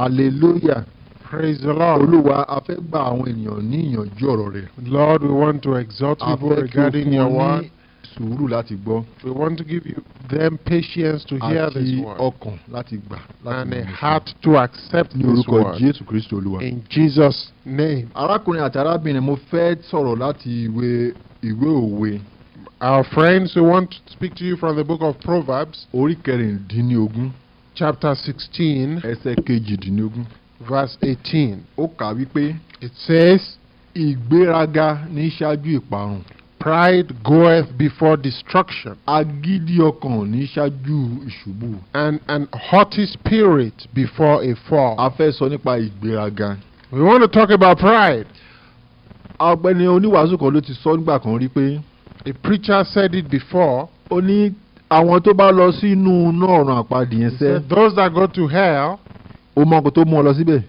Hallelujah. Praise the Lord. Olúwa, a fẹ́ gba àwọn ènìyàn ní ìyànjú ọ̀rọ̀ rẹ̀. Lord, we want to exhort people regarding your word. Sùúrù láti gbọ́. We want to give them patience to hear this word. Àti ọkàn láti gbà. And a heart to accept this word. Ní orúkọ Jésù Kristi Olúwa. In Jesus' name. Arákùnrin àti arábìnrin, mo fẹ́ sọ̀rọ̀ láti ìwé òwe. Our friends, we want to speak to you from the book of Proverbs. Orí kẹrìndínlógún. Chapter 16. Ẹsẹ̀ kejìdínlógún. Verse 18. Ó kà wípé. It says, ìgbéraga ní ṣáájú ìparun. Pride goeth before destruction. Agídí ọkàn ní ṣáájú ìṣubú. And an haughty spirit before a fall. A fẹ́ sọ nípa ìgbéraga. We want to talk about pride. Ọ̀gbẹ́ni oníwàásù kan ló ti sọ nígbà kan rí pé. A preacher said it before. Ó ní àwọn tó bá lọ sínú ọ̀run àpáàdì yẹn sẹ́. Those that go to hell. Ó mọ nǹkan tó mú ọ lọ síbẹ̀.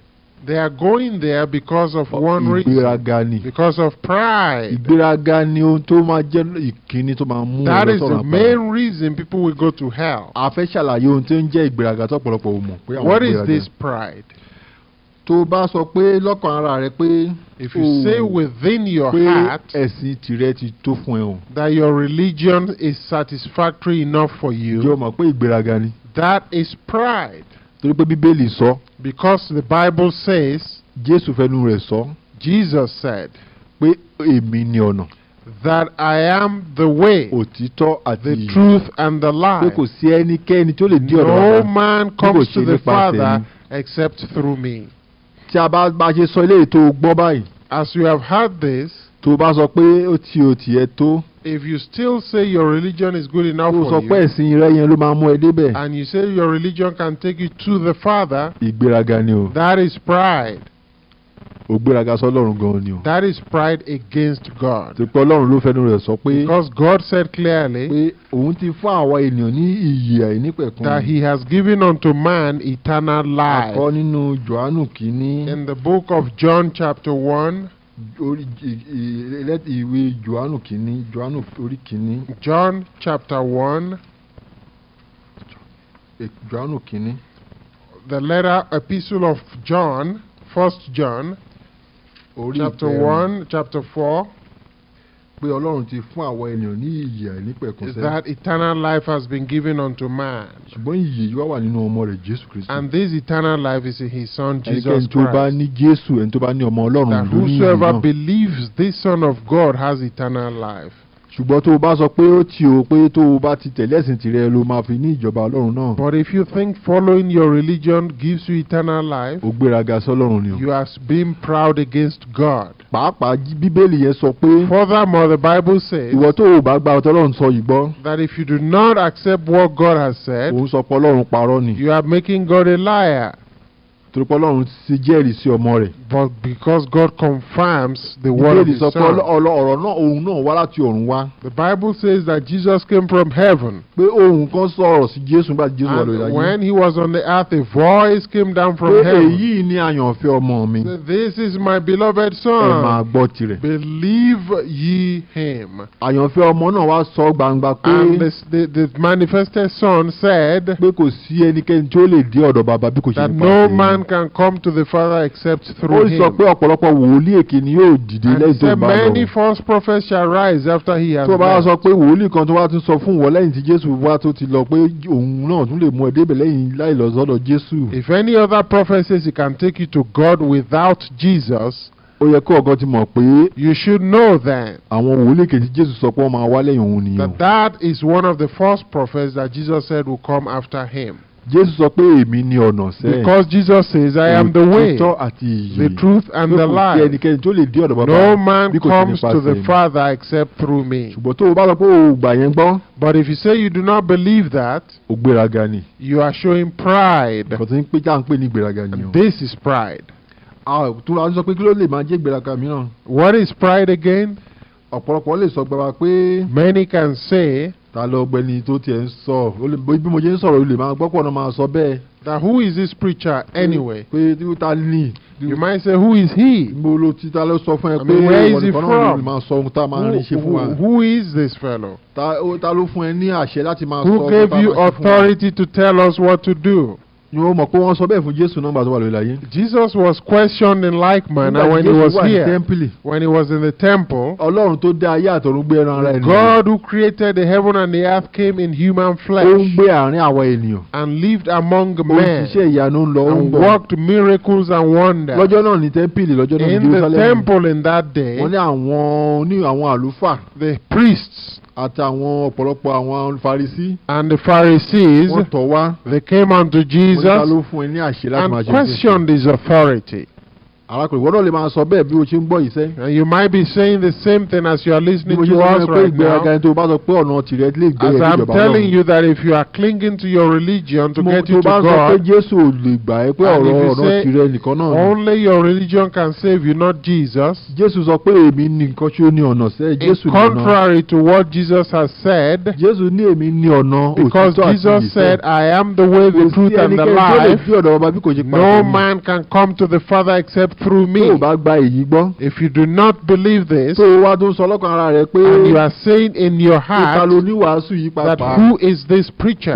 They are going there because of one reason. Ìgbéraga ni. Because of pride. Ìgbéraga ni ohun tó máa jẹ́ ìkíni tó máa mú ọ lọ sọ́run àpáàdì. That is the main reason people will go to hell. A fẹ́ ṣàlàyé ohun tó ń jẹ́ ìgbéraga tó ọ̀pọ̀lọpọ̀ ò mọ̀ pé àwọn ìgbéraga. What is this pride? Tó bá sọ pé lọ́kàn ara rẹ pé. If you say within your heart. Pé ẹ̀sìn tìrẹ ti tó fún ẹ o. That your religion is satisfactory enough for you. Jọ̀ọ́ mọ̀ pé ìgbéraga ni. That is pride. Torí pé Bíbélì sọ. Because the Bible says. Jésù fẹnu rẹ̀ sọ. Jesus said. Pé èmi ni ọ̀nà. That I am the way. Òtítọ́ àti the truth and the life. Pé kò sí ẹnikẹ́ni tó lè dí ọ̀dọ̀ No Baba. man comes to the Father except through me. Tí a bá ṣe sọ eléyìí tó gbọ́ báyìí. As you have heard this. Tó bá sọ pé ó ti ẹ tó. If you still say your religion is good enough for you. Tó sọ pé ẹ̀sìn rẹ yẹn ló máa mú ẹ débẹ̀. And you say your religion can take you to the Father. Ìgbéraga ni o. That is pride. Ògbéraga sọ́lọ́run gan ni o. That is pride against God. Tó pé Ọlọ́run ló fẹnu rẹ̀ sọ pé. Because God said clearly. Pé òun ti fún àwa ènìyàn ní ìyè àìnípẹ̀kun. That he has given unto man eternal life. Àkọ́ nínú Jòhánù kìíní. In the book of John chapter 1. Ìwé Jòhánù kìíní, Jòhánù orí kìíní. John chapter 1. Jòhánù kìíní. The letter epistle of John, 1 John. Chapter 1, chapter 4. Pé Ọlọ́run ti fún àwọn ènìyàn ní ìyè àìnípẹ̀kun sẹ́. That eternal life has been given unto man. Ṣùgbọ́n ìyè yìí wà nínú ọmọ rẹ̀ Jésù Kristi. And this eternal life is in his son Jesus Christ. Ẹnikẹ́ni tó bá ní Jésù, ẹni tó bá ní ọmọ Ọlọ́run ló ní ìyè náà. That whosoever believes this Son of God has eternal life. Ṣùgbọ́n tó o bá sọ pé ó ti o pé tó o bá ti tẹ̀lé ẹ̀sìn tìrẹ ló máa fi ní ìjọba Ọlọ́run náà. But if you think following your religion gives you eternal life. O gbéraga sọ́lọ́run ni o. You are being proud against God. Pàápàá Bíbélì yẹn sọ pé. Furthermore, the Bible says. Ìwọ tó o bá gba ọ̀tọ̀ Ọlọ́run sọ yìí gbọ́. That if you do not accept what God has said. Òun sọ pé Ọlọ́run parọ́ ni. You are making God a liar. Torí pé Ọlọ́run ti jẹ́rìí sí ọmọ rẹ̀. But because God confirms the word of his son. Bíbélì sọ pé ọ̀rọ̀ náà òun náà wá láti ọ̀run wá. The Bible says that Jesus came from heaven. Pé ohùn kan sọ̀rọ̀ sí Jésù nígbà tí Jésù wà lórí ayé. And when he was on the earth, a voice came down from heaven. Pé èyí ni àyànfẹ́ ọmọ mi. This is my beloved son. Ẹ máa gbọ́ tirẹ̀. Believe ye him. Àyànfẹ́ ọmọ náà wá sọ gbangba pé. And the manifested son said. Pé kò sí ẹnikẹ́ni tí ó lè dé ọ̀dọ̀ bàbá bí kò ṣe nípa that no man can come to the Father except through him. Ó sọ pé ọ̀pọ̀lọpọ̀ wòlíì èké ni yóò dìde lẹ́yìn tó bá lọ. And many false prophets shall rise after he has left. Tó bá sọ pé wòlíì kan tó wá tún sọ fún wọn lẹ́yìn tí Jésù wá tó ti lọ pé òun náà tún lè mú ẹ débẹ̀ lẹ́yìn láì lọ sọ́dọ̀ Jésù. If any other prophet says he can take you to God without Jesus. Ó yẹ kó ọ̀gá ti mọ̀ pé. You should know then. Àwọn wòlíì kejì Jésù sọ pé wọ́n máa wá lẹ́yìn òun nìyẹn. That is one of the false prophets that Jesus said will come after him. Jésù sọ pé èmi ni ọ̀nà sẹ́ẹ̀. Because Jesus says, I am the way, the truth and the life. No man comes to the Father except through me. Ṣùgbọ́n tó o bá sọ pé o gbà yẹn gbọ́. But if you say you do not believe that, o gbéraga ni. You are showing pride. Nǹkan tí ń pè já ń pè ní gbéraga ni o. This is pride. Tó a sọ pé kí ló lè máa jẹ́ gbéraga mìíràn. What is pride again? Ọ̀pọ̀lọpọ̀ lè sọ gbàgbà pé. Many can say. Ta ló gbẹni tó tiẹ̀ ń sọ bí mo jẹ́ ń sọ̀rọ̀ o lè máa gbọ́pọ̀ náà máa sọ bẹ́ẹ̀. That who is this preacher anyway? Pé ta ni. You might say who is he? Mo lo ti ta ló sọ fún ẹ pé where is he from? Máa sọ ohun tá a máa rí ṣe fún wa. Who is this fellow? Ta ló fún ẹ ní àṣẹ láti máa sọ Who gave you authority to tell us what to do? Jesus was questioned in like manner when he was here. When he was in the temple, God who created the heaven and the earth came in human flesh and lived among men and worked miracles and wonders. In the temple in that day, the priests and the Pharisees, they came unto Jesus and questioned his authority. And you might be saying the same thing as you are listening to us right now. As I'm telling you that if you are clinging to your religion to get you to God, and if you say only your religion can save you, not Jesus, it's contrary to what Jesus has said, because Jesus said, I am the way, the truth, and the life. No man can come to the Father except through me. If you do not believe this, and you are saying in your heart that who is this preacher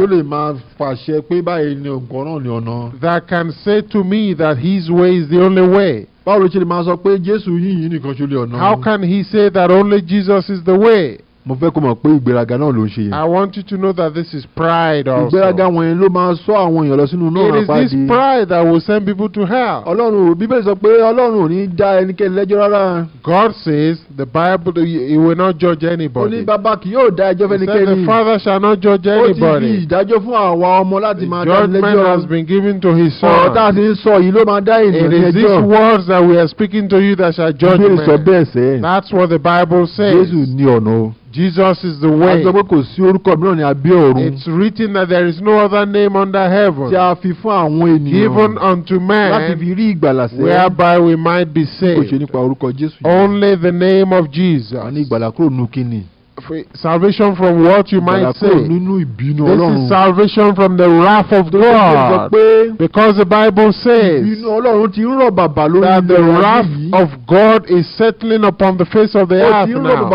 that can say to me that his way is the only way? How can he say that only Jesus is the way? I want you to know that this is pride also. It is this pride that will send people to hell. God says, the Bible, He will not judge anybody. He said the Father shall not judge anybody. The judgment has been given to His Son. It is these words that we are speaking to you that shall judge men. That's what the Bible says. Jesus is the way. It's written that there is no other name under heaven given unto man whereby we might be saved. Only the name of Jesus. Salvation from what you might say. This is salvation from the wrath of God, because the Bible says that the wrath of God is settling upon the face of the earth now.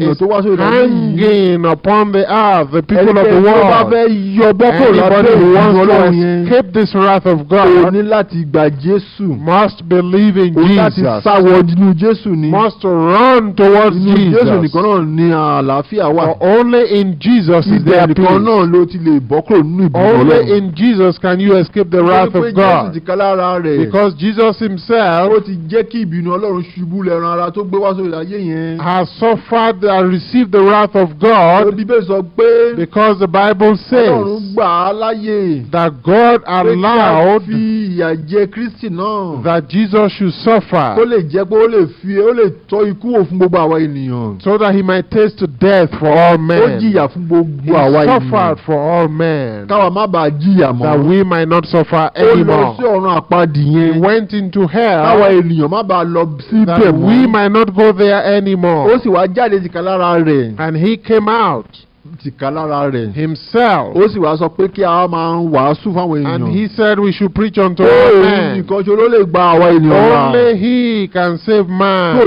It's hanging upon the earth, the people of the world. Anybody who wants to escape this wrath of God must believe in Jesus, must run towards Jesus. For only in Jesus is there peace. Only in Jesus can you escape the wrath of God. Because Jesus Himself has suffered and received the wrath of God, because the Bible says that God allowed that Jesus should suffer so that He might taste to death for all men. He suffered for all men, that we might not suffer anymore. He went into hell that we might not go there anymore. And He came out Himself, and He said we should preach unto all men. Only He can save man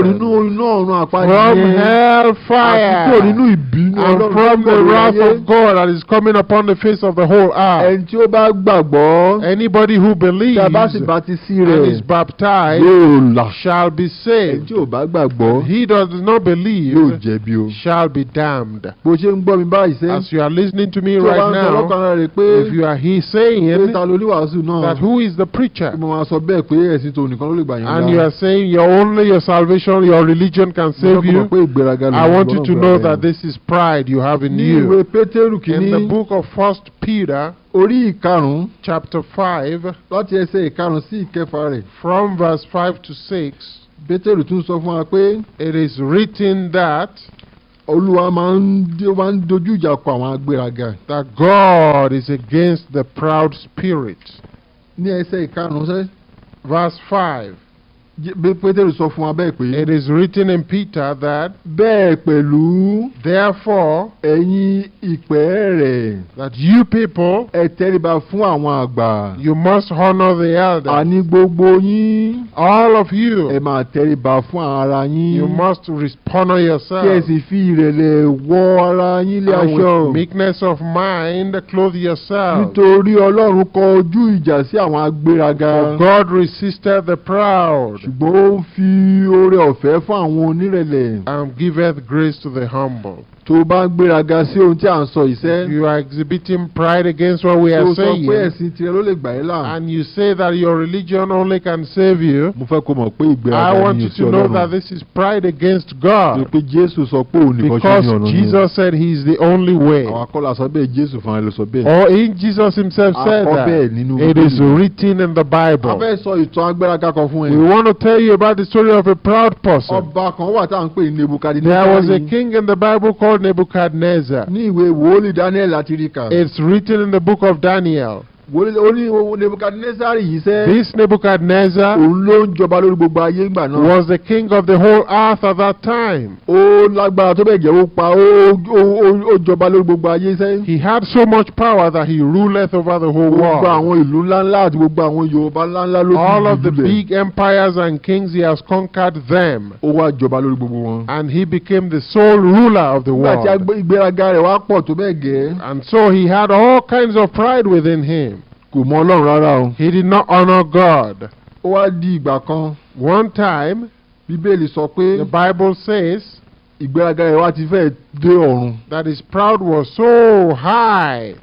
from hellfire and from the wrath of God that is coming upon the face of the whole earth. Anybody who believes and is baptized shall be saved. He does not believe shall be damned. As you are listening to me right now, if you are saying that who is the preacher, and you are saying your salvation, your religion can save you, I want you to know that this is pride you have in you. In the book of 1 Peter, chapter 5, from verse 5 to 6, it is written that God is against the proud spirit. Verse 5. Pétérù sọ fún wa bẹ́ẹ̀ pé. It is written in Peter that. Bẹ́ẹ̀ pẹ̀lú. Therefore. Ẹ̀yin ìpẹ́ rẹ̀. That you people. Ẹ tẹríba fún àwọn àgbà. You must honor the elders. Àní gbogbo yín. All of you. Ẹ máa tẹríba fún ara yín. You must honor yourself. Kí ẹ sì fi ìrẹ̀lẹ̀ wọ ara yín lé aṣọ. With meekness of mind, clothe yourself. Nítorí Ọlọ́run kọ ojú ìjà sí àwọn agbéraga. For God resisted the proud. Ṣùgbọ́n ó fi oore ọ̀fẹ́ fún àwọn onírẹ̀lẹ̀. And giveth grace to the humble. Tó bá gbéraga sí ohun tí à ń sọ iṣẹ́. You are exhibiting pride against what we are saying. Tó sọ pé ẹ̀sìn tirẹ̀ ló lè gbà ẹ́ là. And you say that your religion only can save you. Mo fẹ́ kó mọ̀ pé ìgbéraga I want ni you sí to know Ọlọ́run. that this is pride against God. Pé Jésù sọ pé òun nìkan ṣe ní ọ̀nà Because Jesus said he is the only way. Àwọn akọ́lá sọ bẹ́ẹ̀, Jésù fúnra rẹ̀ ló sọ bẹ́ẹ̀. Or in Jesus himself said that. It is written in the Bible. A fẹ́ sọ ìtàn agbéraga kan fún ẹ. We want to tell you about the story of a proud person. Ọba kan wà tá à ń pè ní Nebukadnezari. There was a king in the Bible called Nebuchadnezzar. Ní ìwé wòlíì Daniel láti rí kà. It's written in the book of Daniel. Nebukadnezari yìí sẹ́. This Nebuchadnezzar. Òun ló ń jọba lórí gbogbo ayé ìgbà náà. Was the king of the whole earth at that time. Ó lágbára tó bẹ́ẹ̀ jẹ́ ó jọba lórí gbogbo ayé sẹ́. He had so much power that he ruleth over the whole world. Gbogbo àwọn ìlú ńláńlá àti gbogbo àwọn Yorùbá ńláńlá ló. All of the big empires and kings, he has conquered them. Ó wá jọba lórí gbogbo wọn. And he became the sole ruler of the world. Nígbà tí ìgbéraga rẹ̀ wá pọ̀ tó bẹ́ẹ̀ gẹ́. And so he had all kinds of pride within him. Kò mọ Ọlọ́run rárá o. He did not honor God. Ó wá di ìgbà kan. One time. Bíbélì sọ pé. The Bible says. Ìgbéraga rẹ̀ wá ti fẹ́ dé ọ̀run. That his pride was so high.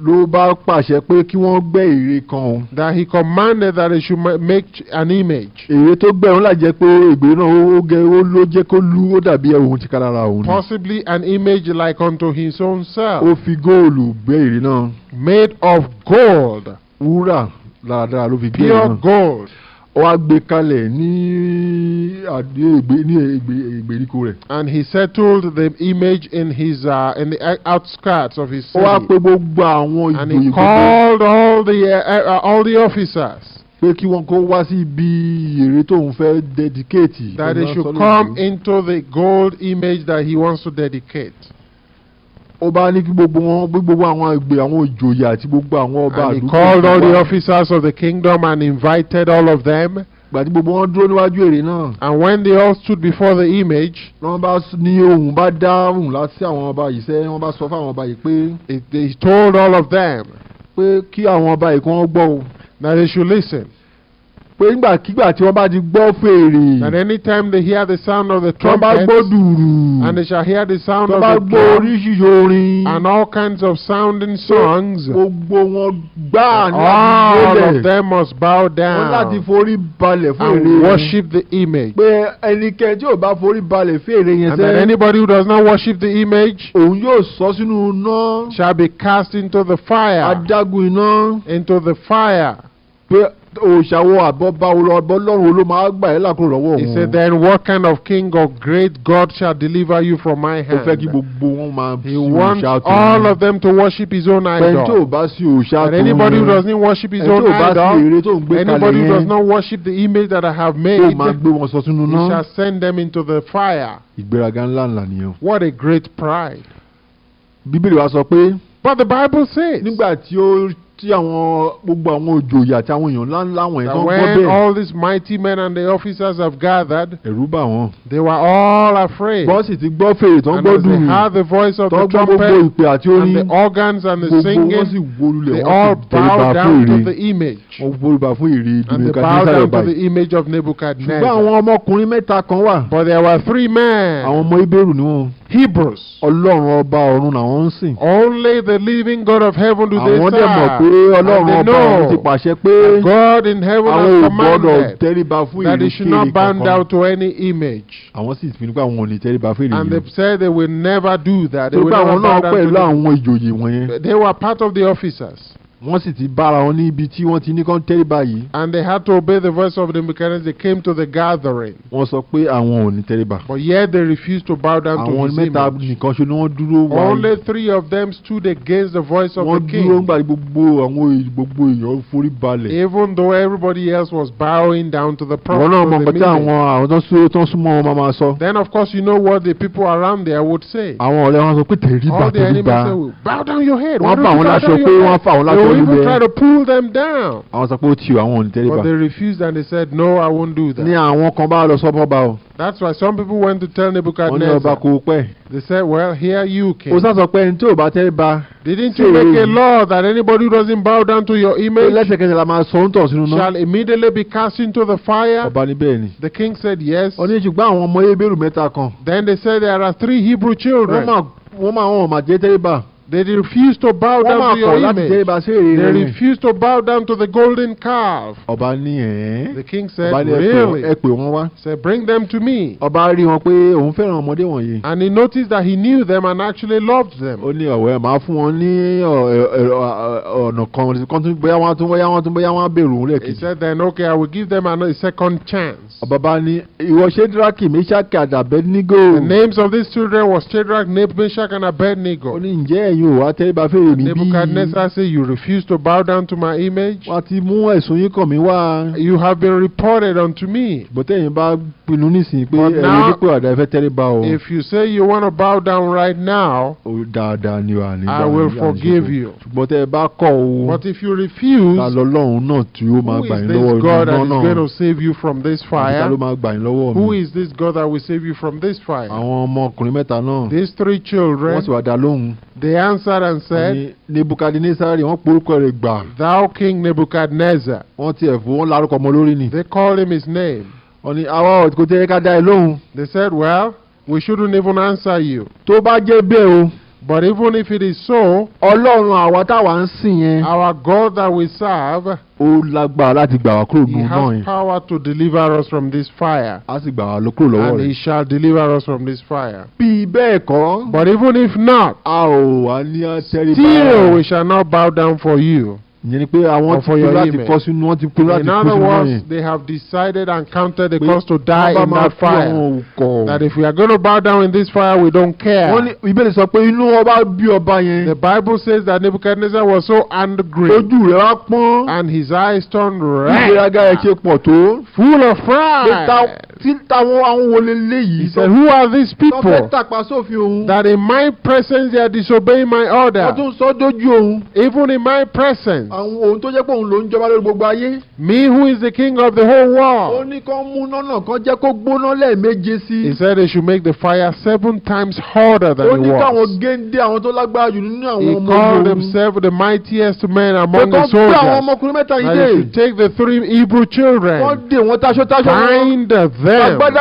Ló bá pàṣẹ pé kí wọ́n gbẹ́ ère kan. That he commanded that they should make an image. Ère tó gbẹ́ òun là jẹ́ pé ìgbé náà ló jẹ́ kó lú ó dàbí ohun tí kárára òun. Possibly an image like unto his own self. Ó fi góòlù gbẹ́ ère náà. Made of gold. Wúrà dáradára ló fi gbẹ́ ère náà. Pure gold. Ó wá gbé kalẹ̀ ní ìgbèríko rẹ̀. And he settled the image in the outskirts of his city. Ó wá pè gbogbo àwọn ìjòyè gbogbo. And he called all the officers. Pé kí wọ́n kó wá sí ibi ère tóun fẹ́ dedicate. That they should come into the gold image that he wants to dedicate. Ó bá ní kí gbogbo àwọn ìjòyè àti gbogbo àwọn ọba àdúgbò. And he called all the officers of the kingdom and invited all of them. Gbàtí gbogbo wọn dúró níwájú ère náà. And when they all stood before the image. Wọ́n bá ní ohùn bá dáhùn láti àwọn ọba yìí sẹ́, wọ́n bá sọ fún àwọn ọba yìí pé. They told all of them. Pé kí àwọn ọba yìí kí wọ́n gbọ́ o. That they should listen. Pé nígbàkigbà tí wọ́n bá ti gbọ́ fèrè. That anytime they hear the sound of the trumpet. Wọ́n bá gbọ́ dùrù. And they shall hear the sound of the drum. Wọ́n bá gbọ́ oríṣiríṣi orin. And all kinds of sounding songs. Gbogbo wọn gbáà ní all of them must bow down. Wọ́n láti forí balẹ̀ fún ère. And worship the image. Pé ẹnikẹ́ni tí ò bá forí balẹ̀ fún ère yẹn sẹ́. And that anybody who does not worship the image. Òun yóò sọ sínú iná. Shall be cast into the fire. Adágún iná. Into the fire. Pé òṣàwọ̀ àbọ̀bá Ọlọ́run ló máa gbà ẹ́ lákòó lọ́wọ́ òun. He said, then what kind of king or great God shall deliver you from my hand? Ó fẹ́ kí gbogbo wọn máa sí òòṣà tó. He wants all of them to worship his own idol. Pẹ̀lú tí ò bá sí òòṣà tó. And anybody who does not worship his own idol, anybody who does not worship the image that I have made, ó máa gbé wọn sọ sínú náà. He shall send them into the fire. Ìgbéraga ńláńlá nìyẹn. What a great pride. Bíbélì wa sọ pé. But the Bible says. Nígbà tí gbogbo àwọn òjòyè àti àwọn èèyàn ńláńlá wọn yẹn tó ń gbọ́ bẹ́ẹ̀. When all these mighty men and the officers have gathered. Ẹ̀rù bà wọ́n. They were all afraid. Wọ́n sì ti gbọ́ fèrè tó ń gbọ́ dùrù. And as they heard the voice of the trumpet. And the organs and the singing. Gbogbo wọn sì wólulẹ̀. They all bowed down to the image. Wọ́n foríba fún ère And they bowed down to the image of Nebuchadnezzar. Ṣùgbọ́n àwọn ọmọkùnrin mẹ́ta kan wà. But there were 3 men. Àwọn ọmọ Hébérù ni wọ́n. Hebrews. Ọlọ́run ọba ọ̀run làwọn ń sìn. Only the living God of heaven do they serve. Àwọn dẹ̀ mọ̀ pé Ọlọ́run ọba ọ̀run ti pàṣẹ pé God in heaven has commanded that they should not bow down to any image. Àwọn sì fi nípa àwọn ò ní tẹríba fún ère yìí. And they said they will never do that. Tó bá àwọn náà pẹ̀lú àwọn ìjòyè wọ̀nyẹn. They were part of the officers. wọ́n sì ti bára wọn ní ibi tí wọ́n ti ní kán tẹríba yìí. And they had to obey the voice of Nebuchadnezzar. They came to the gathering. Wọ́n sọ pé àwọn ò ní tẹríba. But yet they refused to bow down to his image. àwọn mẹ́ta nìkan ṣe ni wọ́n dúró wáyé. Only 3 of them stood against the voice of the king. wọ́n dúró nígbà gbogbo èèyàn forí balẹ̀. Even though everybody else was bowing down to the prophet. wọ́n náà mọ̀ nǹkan tí àwọn tó súnmọ́ wọn máa sọ. Then of course you know what the people around there would say. àwọn ọ̀rẹ́ wọn sọ pé tẹríba. All the enemies say, bow down your head. wọ́n bá wọn láṣọ pé wọ́n fà wọn láṣọ lulẹ̀. They will even try to pull them down. àwọn sọ pé ó ti àwọn ò ní tẹríba. But they refused and they said, no, I won't do that. ní àwọn kan bá lọ sọ́bọ̀ bá o. That's why some people went to tell Nebuchadnezzar. wọ́n ní ọba kò pẹ́. They said, well, here you came. ó sọ pé ẹni tí ò bá tẹríba. Didn't you make a law that anybody who doesn't bow down to your image lẹ́sẹ̀kẹsẹ̀ la máa sọ ń tọ̀ sínú náà. shall immediately be cast into the fire? ọba ní bẹ́ẹ̀ ni. The king said yes. ó ní ṣùgbọ́n àwọn ọmọ Hébérù mẹ́ta kan. Then they said there are 3 Hebrew children. wọ́n máa jẹ́ tẹríba. They refused to bow down to your image. They refused to bow down to the golden calf. ọba ní The king said, really? ẹ pè wọ́n wá. Said, bring them to me. ọba rí wọn pé òun fẹ́ràn ọmọdé wọ̀nyí. And he noticed that he knew them and actually loved them. ó ní ọ̀wẹ́ máa fún wọn ní ọ̀nà kan bóyá wọ́n bẹ̀rù òun lẹ́ẹ̀kejì. He said then, okay, I will give them a second chance. ọba bá ní ìwọ Ṣédrákì Méṣákì àti Abednego. The names of these children was Shadrach, Meshach, and Abednego. ó ní ǹjẹ́ ẹ̀yin ò wá tẹríba fèrè mi bí? Nebuchadnezzar said, you refuse to bow down to my image. wọ́n ti mú ẹ̀sùn yín kàn mí wá. You have been reported unto me. bọ́tẹ́ yín bá pinnu nísìnyí pé ẹ̀yin dípò àdá ẹ fẹ́ tẹríba o. If you say you want to bow down right now, dáadáa ni wà ní. I will forgive you. ṣùgbọ́n tẹ́ ẹ bá kọ̀ o. But if you refuse, ta lọ́lọ́run náà tí ó máa gbà yín lọ́wọ́ who is this God that is going to save you from this fire? ta ló máa gbà yín lọ́wọ́ mi? Who is this God that will save you from this fire? àwọn ọmọkùnrin mẹ́ta náà. These 3 children. wọ́n sì wá dá lóhùn. They answered and said, Nebukadnezar, wọ́n porúkọ rẹ̀ gbà. Thou King Nebuchadnezzar. wọ́n tiẹ̀ fún wọn lárúkọ ọmọ lórí ni. They called him his name. wọ́n ní àwa kò tẹ́ ká dá ẹ lóhùn. They said, well, we shouldn't even answer you. tó bá jẹ́ bẹ́ẹ̀ o. But even if it is so, Ọlọ́run àwa táwa ń sìn yẹn. Our God that we serve, ó lágbára láti gbà wá kúrò nínú náà yẹn. He has power to deliver us from this fire. á sì gbà wá kúrò lọ́wọ́ rẹ̀. And He shall deliver us from this fire. bí bẹ́ẹ̀ kọ́. But even if not, a ò wá ní àtẹríba. still we shall not bow down for you. ìyẹn ni pé àwọn ti pinnu láti fọ́ sínú wọn ti pinnu láti kú sínú náà yẹn. In other words, they have decided and counted the cost to die in that fire. That if we are going to bow down in this fire, we don't care. wọ́n ní Bíbélì sọ pé inú ọba bí ọba yẹn. The Bible says that Nebuchadnezzar was so angry. ojú rẹ̀ wá pọ́n. And his eyes turned red. ìgbéraga ẹ̀ ṣe pọ̀ tó. Full of pride. tí táwọn àwọn wọlé léyìí. He said, who are these people? wọ́n fẹ́ tàpá sófin òun. That in my presence they are disobeying my order. wọ́n tún sọ dójú òun. Even in my presence. àwọn òun tó jẹ́ pé òun ló ń jọba lórí gbogbo ayé. Me who is the king of the whole world. ó ní kán mú náà kán jẹ́ kó gbóná lẹ́ẹ̀méje sí. He said they should make the fire 7 times hotter than it was. ó ní káwọn géńdé àwọn tó lágbára jù nínú àwọn ọmọ ogun. He called himself the mightiest man among the soldiers. àwọn ọmọkùnrin mẹ́ta yìí dé. And he should take the 3 Hebrew children. wọ́n dé wọn táṣọ bind them.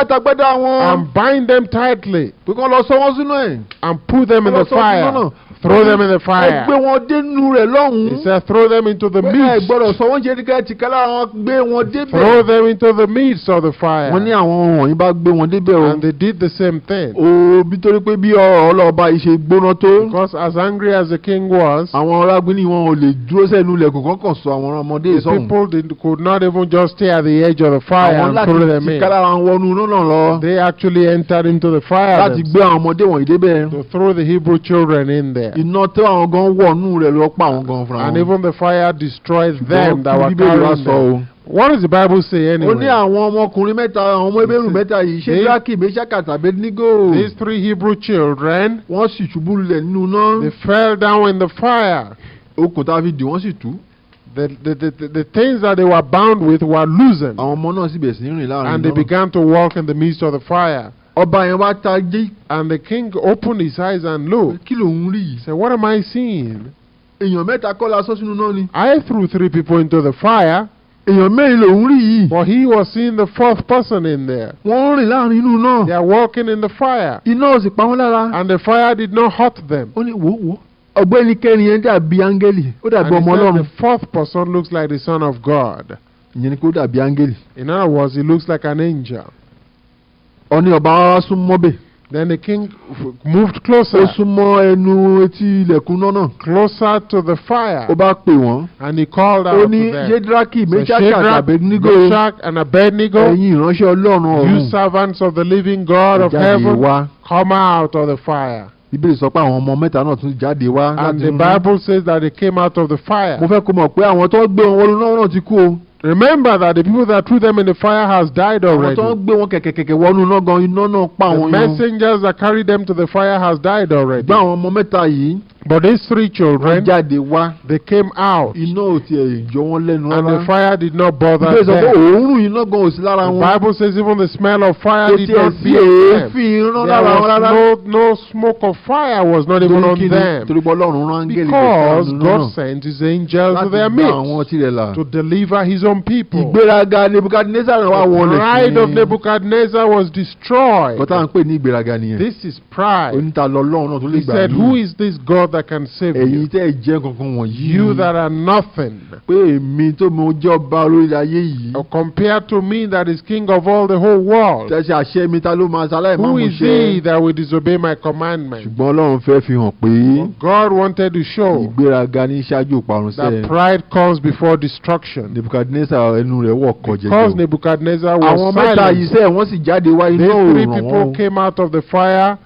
tagbádá wọn. And bind them tightly. pé kán lọ sọ wọ́n sínú ẹ̀. And put them in the fire. Throw them in the fire. gbé wọn dénú rẹ̀ lọ́hùn. He said, throw them into the midst. gbọ́dọ̀ sọ wọ́n jẹ́ kíkẹ́ tìkálà wọn gbé wọn débẹ̀. Throw them into the midst of the fire. wọ́n ní àwọn wọ̀nyí bá gbé wọn débẹ̀ o. And they did the same thing. nítorí pé bí ọlọ́ọ̀bá yìí ṣe gbóná tó. Because as angry as the king was. àwọn arágbíní wọn ò lè dúró sẹ́nu ilẹ̀kùn kọ́kàn sọ àwọn ọmọdé sọ̀hún. The people could not even just stay at the edge of the fire and throw them in. àwọn láti tìkálà wọn wọnú náà lọ. They actually entered into the fire. láti gbé àwọn ọmọdé wọ̀nyí débẹ̀. To throw the Hebrew children in there. iná tó àwọn gan wọnú rẹ̀ lọ pa àwọn gan fúnra wọn. And even the fire destroyed them that were carrying them. What does the Bible say anyway? ó ní àwọn ọmọkùnrin mẹ́ta àwọn ọmọ Hébérù mẹ́ta yìí Ṣédrákì Méṣákì àti Abednego. These 3 Hebrew children. wọ́n sì ṣubú lulẹ̀ nínú náà. They fell down in the fire. okùn tá a fi dì wọ́n sì tú. The things that they were bound with were loosened. àwọn ọmọ náà sì bẹ̀rẹ̀ sí rìn láàrin náà. And they began to walk in the midst of the fire. ọba yẹn wá tají. And the king opened his eyes and looked. kí ló ń rí yìí? He said, what am I seeing? èèyàn mẹ́ta kọ́ la sọ sínú náà ni. I threw 3 people into the fire. èèyàn mẹ́rin ló ń rí yìí. But he was seeing the 4th person in there. wọ́n rìn láàrin inú náà. They are walking in the fire. iná ò sì pa wọ́n lára. And the fire did not hurt them. ó ní wò. ọ̀gbẹ́ni kẹrin yẹn dàbí áńgẹ́lì. ó dàbí ọmọ Ọlọ́run. And he said the 4th person looks like the son of God. ìyẹn ni kó dàbí áńgẹ́lì. In other words, he looks like an angel. ó ní ọba wa sún mọ́bẹ̀. Then the king moved closer. Ó súnmọ́ ẹnu etí ilẹ̀kùn náà. Closer to the fire. Ó bá pè wọ́n. And he called out to them. Ó ní Ṣédrákì, Méṣákì àti Abednego. Meshach and Abednego. Ẹ̀yin ìránṣẹ́ Ọlọ́run ọ̀run. You servants of the living God of heaven. Come out of the fire. Bíbélì sọ pé àwọn ọmọ mẹ́ta náà tún jáde wá. And the Bible says that they came out of the fire. Mo fẹ́ kó mọ̀ pé àwọn tó gbé wọn wọnú náà ti kú o. Remember that the people that threw them in the fire has died already. Àwọn tó gbé wọn kẹ̀kẹ̀kẹ̀ wọnú náà gan iná náà pa wọn. The messengers that carried them to the fire has died already. Gbá àwọn ọmọ mẹ́ta yìí. But these three children, they came out, and the fire did not bother them. The Bible says even the smell of fire did not be on them. No smoke of fire was not even on them, because God sent His angels to their midst to deliver His own people. The pride of Nebuchadnezzar was destroyed. This is pride. He said, who is this God that can save you? You that are nothing. Or compared to me that is king of all the whole world. Who is he that will disobey my commandment? But God wanted to show that pride comes before destruction. Because Nebuchadnezzar was silent, these three people came out of the fire.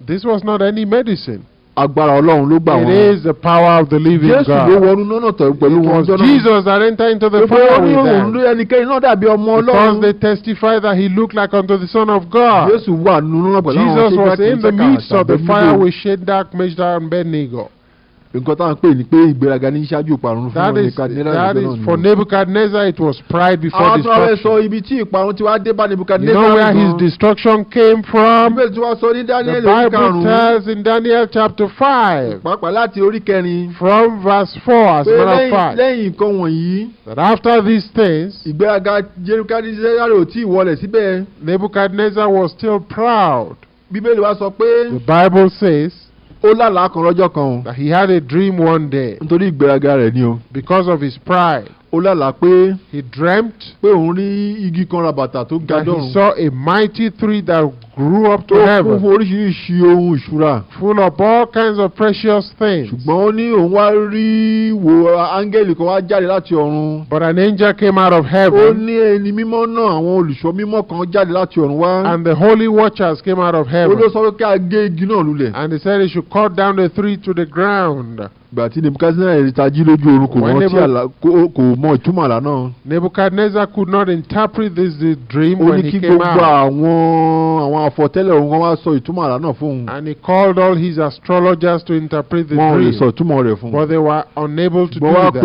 This was not any medicine. It is the power of the living God. It was Jesus that entered into the fire with them, because they testified that He looked like unto the Son of God. Jesus was in the midst of the fire with Shadrach, Meshach, and Abednego. That is for Nebuchadnezzar, it was pride before destruction. You know where his destruction came from? The Bible tells in Daniel chapter 5, from verse 4, as a matter of fact, that after these things, Nebuchadnezzar was still proud. The Bible says that he had a dream one day because of his pride. He dreamt that he saw a mighty tree that grew up to heaven, full of all kinds of precious things. But an angel came out of heaven, and the holy watchers came out of heaven, and they said he should cut down the tree to the ground. Nebuchadnezzar could not interpret this dream when he came out. And he called all his astrologers to interpret the dream, but they were unable to do that.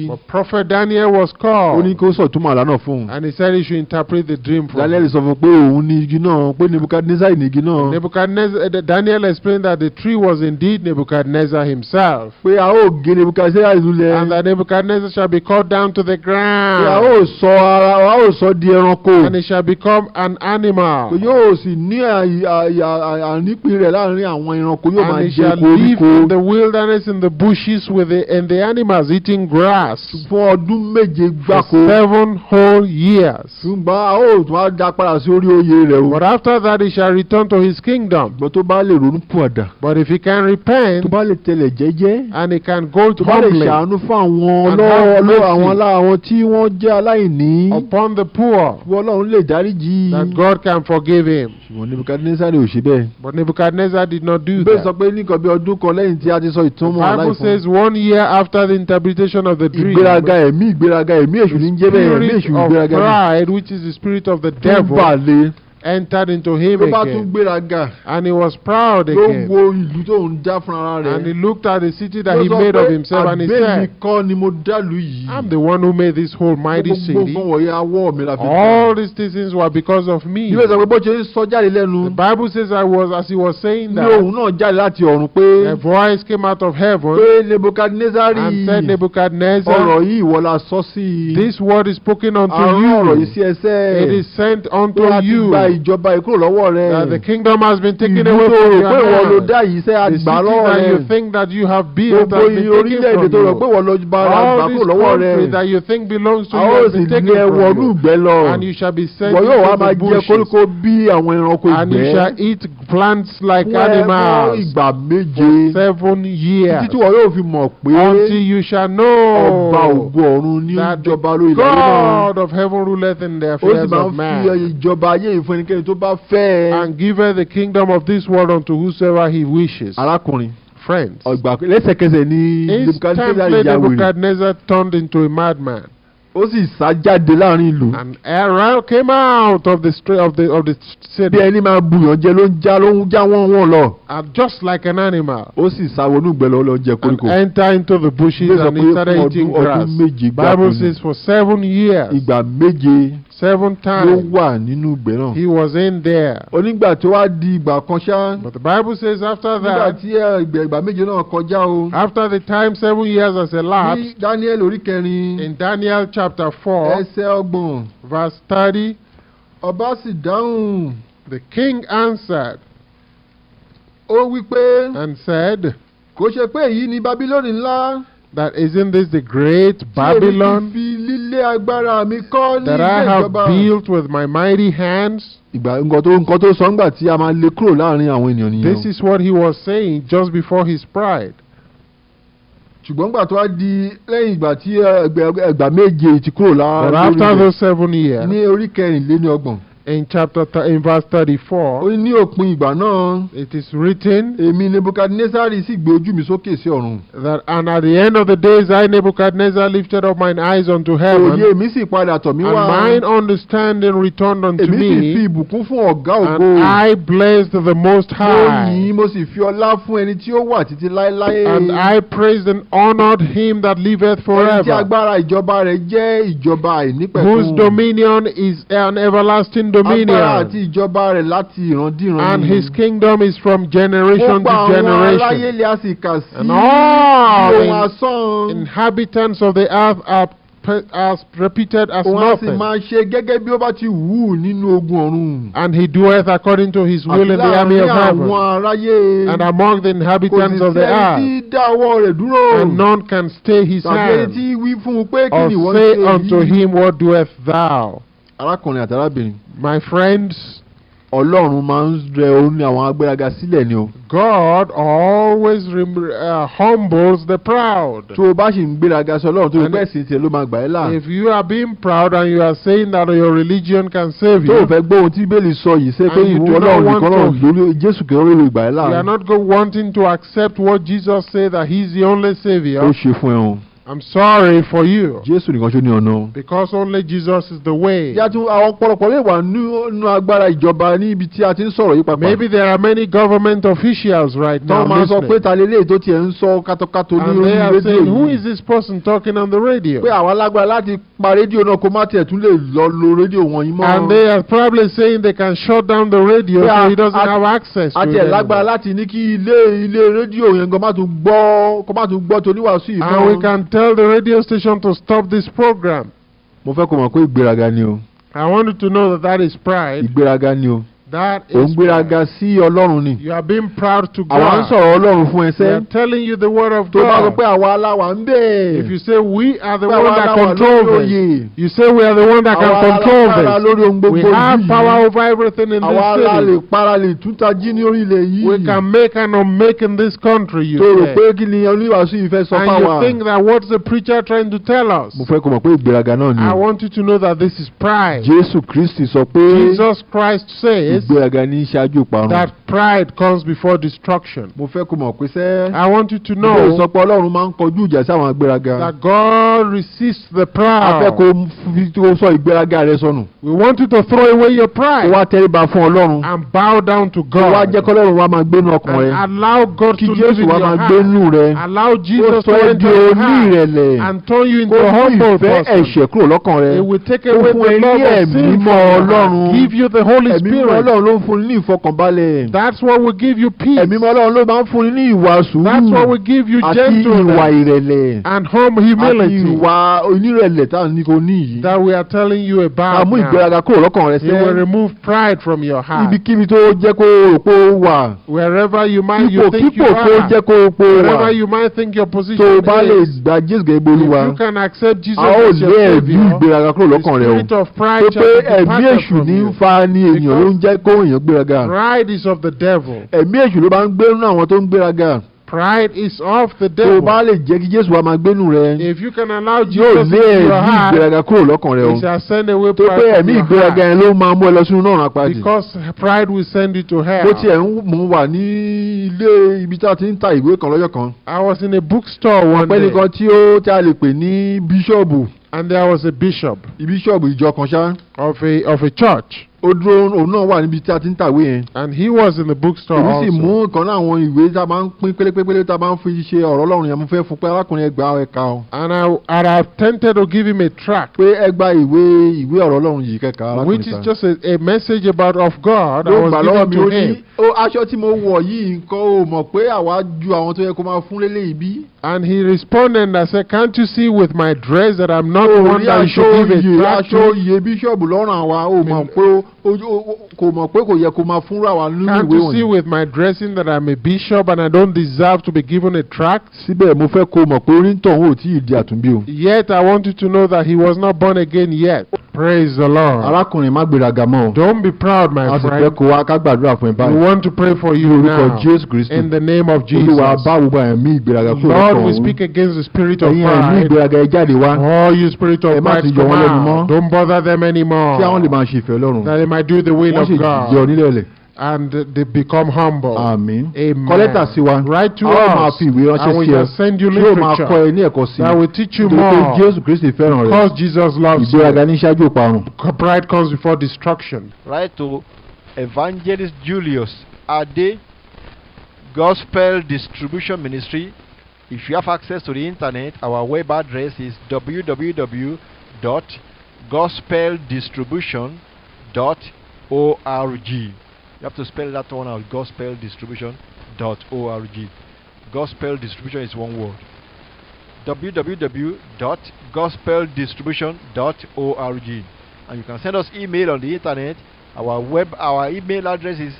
But Prophet Daniel was called, and he said he should interpret the dream for him. Daniel explained that the tree was indeed Nebuchadnezzar himself, and that Nebuchadnezzar shall be cut down to the ground, and he shall become an animal, and he shall live in the wilderness, in the bushes, and the animals eating grass for 7 whole years. But after that he shall return to his kingdom. But if he can repent, and he can go to humbly and have mercy upon the poor, that God can forgive him. But Nebuchadnezzar did not do that. The Bible says 1 year after the interpretation of the dream, the spirit of pride, which is the spirit of the devil, entered into him again, and he was proud again, and he looked at the city that he made of himself, and he said, I'm the one who made this whole mighty city. All these things were because of me. The Bible says, as he was saying that, a voice came out of heaven and said, Nebuchadnezzar, this word is spoken unto you. It is sent unto you. ìjọba yìí kúrò lọ́wọ́ rẹ. That the kingdom has been taken away from your pé wọ́n ló hands. dá yìí sẹ́ àgbà lọ́wọ́ rẹ. The city that you think that you have built has been taken orílẹ̀-èdè tó rò pé wọ́n lọ bá àgbà kúrò lọ́wọ́ rẹ. All this country that you think belongs to you has been taken from you. And you shall be sent into the bushes. And you shall eat plants like animals for 7 years. Until you shall know that the God of heaven ruleth in the affairs of man. And giveth the kingdom of this world unto whosoever he wishes. Friends, instantly Nebuchadnezzar turned into a madman. And Aaron came out of the street of the city. And just like an animal. And enter into the bushes and he started eating grass. Bible says for 7 years. 7 times he was in there. But the Bible says after that, after the time 7 years has elapsed, in Daniel chapter 4, verse 30, the king answered and said, that isn't this the great Babylon that I have built with my mighty hands? This is what he was saying just before his pride. But after those 7 years, in verse 34, it is written that, and at the end of the days I, Nebuchadnezzar, lifted up mine eyes unto heaven, and mine understanding returned unto me, and I blessed the Most High, and I praised and honored him that liveth forever, whose dominion is an everlasting dominion, and his kingdom is from generation to generation, and all the inhabitants of the earth are repeated as nothing, and he doeth according to his will in the army of heaven, and among the inhabitants of the earth, and none can stay his hand, or say unto him, what doeth thou? My friends, God always humbles the proud. If you are being proud and you are saying that your religion can save you, you are not wanting to accept what Jesus said, that he's the only Savior, I'm sorry for you, because only Jesus is the way. Maybe there are many government officials right now listening, and they are saying, who is this person talking on the radio? And they are probably saying they can shut down the radio so he doesn't have access to it anymore. And we can tell the radio station to stop this program. I want you to know that is pride. That is pride. You are being proud to God. We are telling you the word of God. If you say we are the one that control this, you say we are the one that can control this, we have power over everything in this city, we can make and unmake in this country, you say. And you think that what's the preacher trying to tell us? I want you to know that this is pride. Jesus Christ says that pride comes before destruction. I want you to know that God resists the proud. We want you to throw away your pride and bow down to God, and allow God to live in your heart. Allow Jesus to enter your heart and turn you into a humble person. It will take away the love of sin, give you the Holy Spirit, Ọlọ́run ló ń fún ní ìfọkànbalẹ̀. That's what will give you peace. Ẹ̀mí Ọlọ́run ló máa ń fún ní ìwà sùúrù. That's what will give you gentleness. Àti ìwà ìrẹ̀lẹ̀. And humility. Àti ìwà onírẹ̀lẹ̀ tá a ní kò ní yìí. That we are telling you about now. Àmú ìgbéraga kúrò lọ́kàn rẹ sẹ́. You will remove pride from your heart. Ibikíbi tó jẹ́ kó rò pé ó wà. Wherever you might you think you are. Kípò tó jẹ́ kó rò pé ó wà. Wherever you might think your position tó bá lè gba Jésù gẹ́gẹ́ bí Olúwa. If you can accept Jesus as your Savior, the spirit of pride shall depart from you. Pride is of the devil. Pride is of the devil. If you can allow Jesus into your heart, he shall send away pride from your heart. Because pride will send you to hell. I was in a bookstore one day. And there was a bishop of a church. And he was in the bookstore also. And I attempted to give him a tract, which is just a message about of God. I was giving to him. And he responded and said, "Can't you see with my dress that I'm not one that you should give a tract to? Can't you see with my dressing that I'm a bishop and I don't deserve to be given a tract?" Yet I want you to know that he was not born again yet. Praise the Lord. Don't be proud, my friend. We want to pray for you now. In the name of Jesus. Lord, we speak against the spirit of pride. Oh, you spirit of pride, come out. Don't bother them anymore. That they might do the will of God. And they become humble. Amen. Amen. Write to us, and we will send you literature that will teach you more. Because Jesus loves you. Pride comes before destruction. Write to Evangelist Julius Ade, Gospel Distribution Ministry. If you have access to the internet, our web address is www.gospeldistribution.org. You have to spell that one out, gospeldistribution.org. Gospel distribution is one word. www.gospeldistribution.org. And you can send us email on the internet. Our email address is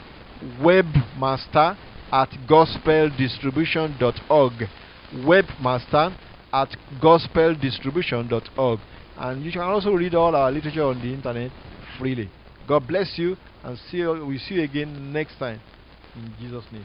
webmaster@gospeldistribution.org. webmaster@gospeldistribution.org. And you can also read all our literature on the internet freely. God bless you, and we'll see you again next time. In Jesus' name.